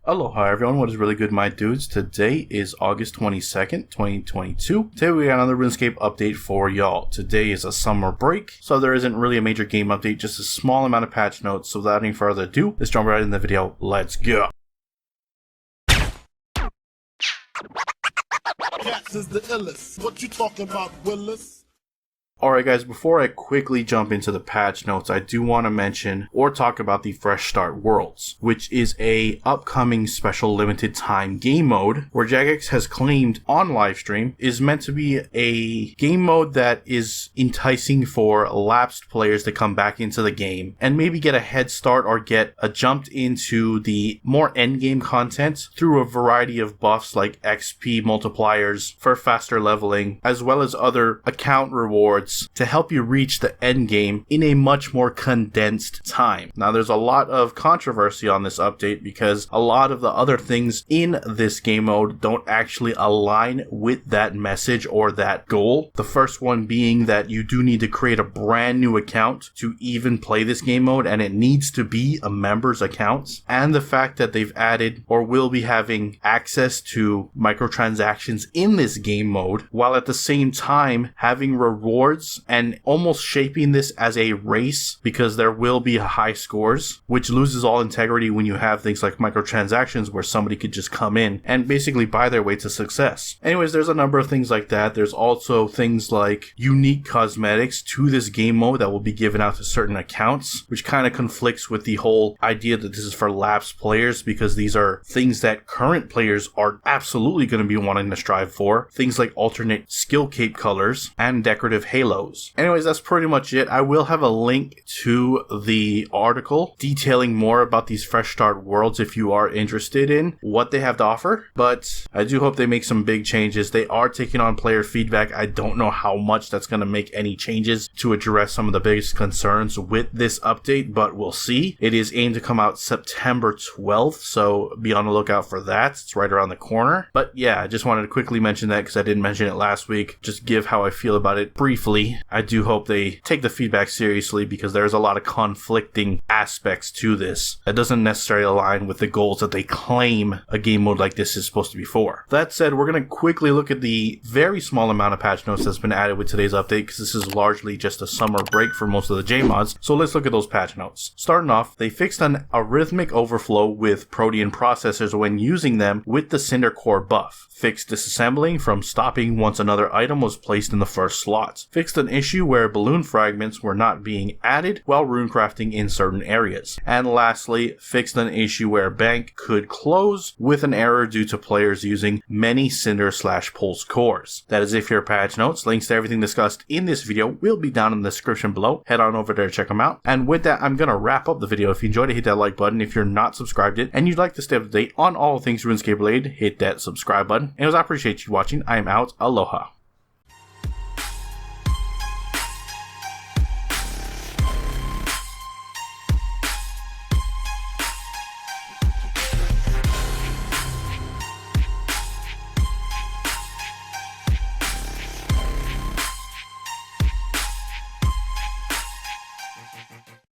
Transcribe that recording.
Aloha everyone, what is really good my dudes? Today is August 22nd, 2022. Today we got another RuneScape update for y'all. Today is a summer break, so there isn't really a major game update, just a small amount of patch notes. So without any further ado, let's jump right in the video. Let's go! Cats is the illest. What you talking about, Willis? Alright guys, before I quickly jump into the patch notes, I do want to mention or talk about the Fresh Start Worlds, which is a upcoming special limited time game mode where Jagex has claimed on livestream is meant to be a game mode that is enticing for lapsed players to come back into the game and maybe get a head start or get a jumped into the more endgame content through a variety of buffs like XP multipliers for faster leveling, as well as other account rewards to help you reach the end game in a much more condensed time. Now there's a lot of controversy on this update because a lot of the other things in this game mode don't actually align with that message or that goal. The first one being that you do need to create a brand new account to even play this game mode, and it needs to be a member's account. And the fact that they've added or will be having access to microtransactions in this game mode, while at the same time having rewards and almost shaping this as a race because there will be high scores, which loses all integrity when you have things like microtransactions where somebody could just come in and basically buy their way to success. Anyways, there's a number of things like that. There's also things like unique cosmetics to this game mode that will be given out to certain accounts, which kind of conflicts with the whole idea that this is for lapsed players, because these are things that current players are absolutely going to be wanting to strive for. Things like alternate skill cape colors and decorative halos. Anyways, that's pretty much it. I will have a link to the article detailing more about these Fresh Start Worlds if you are interested in what they have to offer, but I do hope they make some big changes. They are taking on player feedback. I don't know how much that's going to make any changes to address some of the biggest concerns with this update, but we'll see. It is aimed to come out September 12th, so be on the lookout for that. It's right around the corner. But yeah, I just wanted to quickly mention that because I didn't mention it last week. Just give how I feel about it briefly. I do hope they take the feedback seriously because there's a lot of conflicting aspects to this that doesn't necessarily align with the goals that they claim a game mode like this is supposed to be for. That said, we're going to quickly look at the very small amount of patch notes that's been added with today's update because this is largely just a summer break for most of the Jmods. So let's look at those patch notes. Starting off, they fixed an arithmetic overflow with Protean processors when using them with the Cinder Core buff. Fixed disassembling from stopping once another item was placed in the first slot. Fixed an issue where balloon fragments were not being added while runecrafting in certain areas. And lastly, fixed an issue where bank could close with an error due to players using many cinder/pulse cores. That is it for your patch notes. Links to everything discussed in this video will be down in the description below. Head on over there to check them out. And with that, I'm going to wrap up the video. If you enjoyed it, hit that like button. If you're not subscribed yet and you'd like to stay up to date on all things RuneScape related, hit that subscribe button. Anyways, I appreciate you watching. I am out. Aloha.